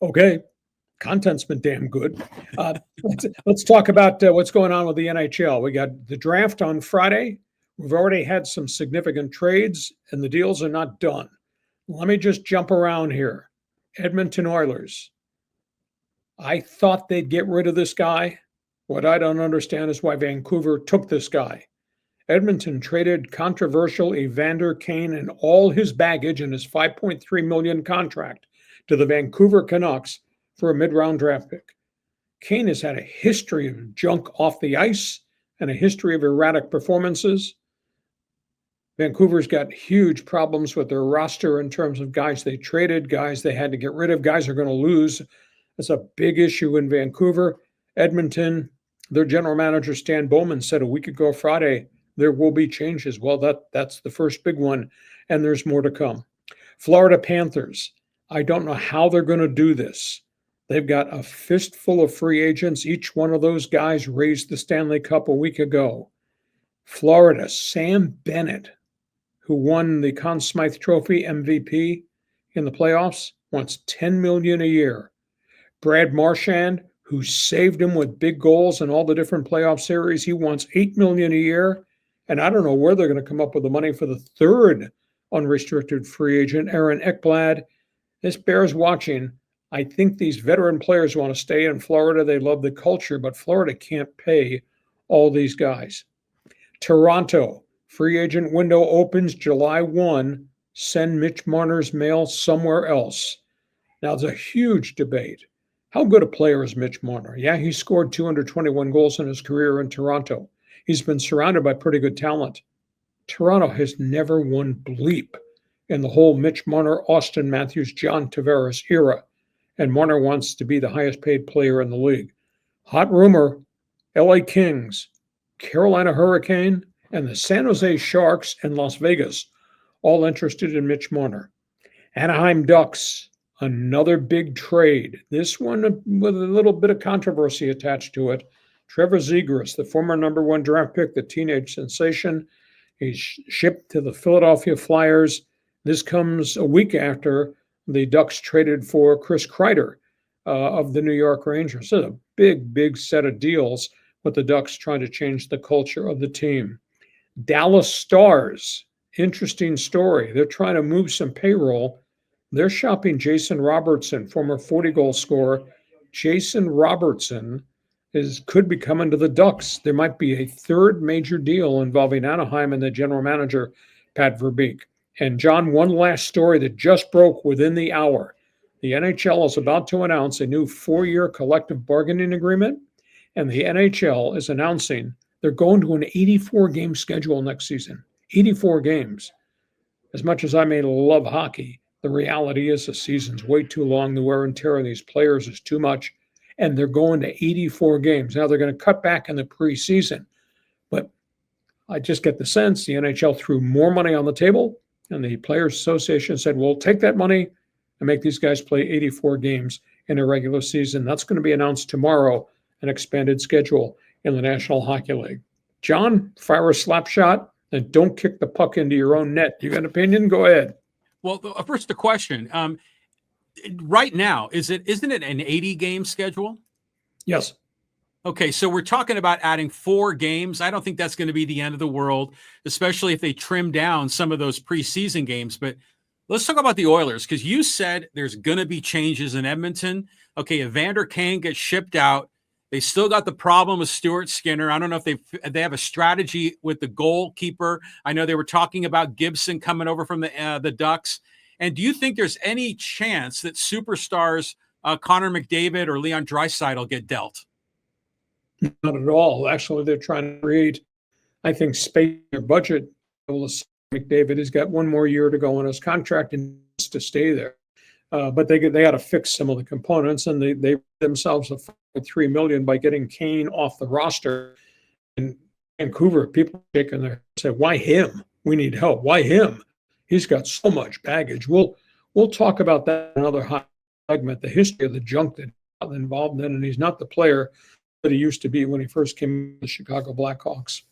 Okay, content's been damn good. Let's talk about what's going on with the NHL. We got the draft on Friday. We've already had some significant trades, and the deals are not done. Let me just jump around here. Edmonton Oilers. I thought they'd get rid of this guy. What I don't understand is why Vancouver took this guy. Edmonton traded controversial Evander Kane and all his baggage and his $5.3 million contract to the Vancouver Canucks for a mid-round draft pick. Kane has had a history of junk off the ice and a history of erratic performances. Vancouver's got huge problems with their roster in terms of guys they traded, guys they had to get rid of, guys they're going to lose. That's a big issue in Vancouver. Edmonton, their general manager, Stan Bowman, said a week ago Friday, there will be changes. Well, that's the first big one, and there's more to come. Florida Panthers. I don't know how they're going to do this. They've got a fistful of free agents. Each one of those guys raised the Stanley Cup a week ago. Florida, Sam Bennett, who won the Conn Smythe Trophy MVP in the playoffs, wants $10 million a year. Brad Marchand, who saved him with big goals in all the different playoff series, he wants $8 million a year. And I don't know where they're going to come up with the money for the third unrestricted free agent, Aaron Ekblad. This bears watching. I think these veteran players want to stay in Florida. They love the culture, but Florida can't pay all these guys. Toronto, free agent window opens July 1. Send Mitch Marner's mail somewhere else. Now, there's a huge debate. How good a player is Mitch Marner? Yeah, he scored 221 goals in his career in Toronto. He's been surrounded by pretty good talent. Toronto has never won bleep in the whole Mitch Marner, Austin Matthews, John Tavares era. And Marner wants to be the highest paid player in the league. Hot rumor, LA Kings, Carolina Hurricane, and the San Jose Sharks and Las Vegas, all interested in Mitch Marner. Anaheim Ducks, another big trade. This one with a little bit of controversy attached to it. Trevor Zegras, the former number one draft pick, the teenage sensation, he's shipped to the Philadelphia Flyers. This comes a week after the Ducks traded for Chris Kreider of the New York Rangers. So a big, big set of deals with the Ducks trying to change the culture of the team. Dallas Stars, interesting story. They're trying to move some payroll. They're shopping Jason Robertson, former 40-goal scorer. Jason Robertson could be coming to the Ducks. There might be a third major deal involving Anaheim and the general manager, Pat Verbeek. And John, one last story that just broke within the hour. The NHL is about to announce a new 4-year collective bargaining agreement, and the NHL is announcing they're going to an 84-game schedule next season. 84 games. As much as I may love hockey, the reality is the season's way too long. The wear and tear on these players is too much, and they're going to 84 games. Now they're going to cut back in the preseason, but I just get the sense the NHL threw more money on the table, and the Players Association said, we'll take that money and make these guys play 84 games in a regular season. That's going to be announced tomorrow, an expanded schedule in the National Hockey League. John, fire a slap shot and don't kick the puck into your own net. You got an opinion? Go ahead. Well, first the question. Right now, isn't it an 80-game schedule? Yes. Okay, so we're talking about adding 4 games. I don't think that's going to be the end of the world, especially if they trim down some of those preseason games. But let's talk about the Oilers, because you said there's going to be changes in Edmonton. Okay, Evander Kane gets shipped out. They still got the problem with Stuart Skinner. I don't know if they have a strategy with the goalkeeper. I know they were talking about Gibson coming over from the Ducks. And do you think there's any chance that superstars Connor McDavid or Leon Draisaitl get dealt? Not at all. Actually, they're trying to create, I think, space in their budget. McDavid has got one more year to go on his contract and needs to stay there. But they got to fix some of the components, and they themselves have $3 million by getting Kane off the roster. In Vancouver, people shaking their head say, "Why him? We need help. Why him? He's got so much baggage." We'll talk about that in another hot segment. The history of the junk that he's involved in, and he's not the player that he used to be when he first came to the Chicago Blackhawks.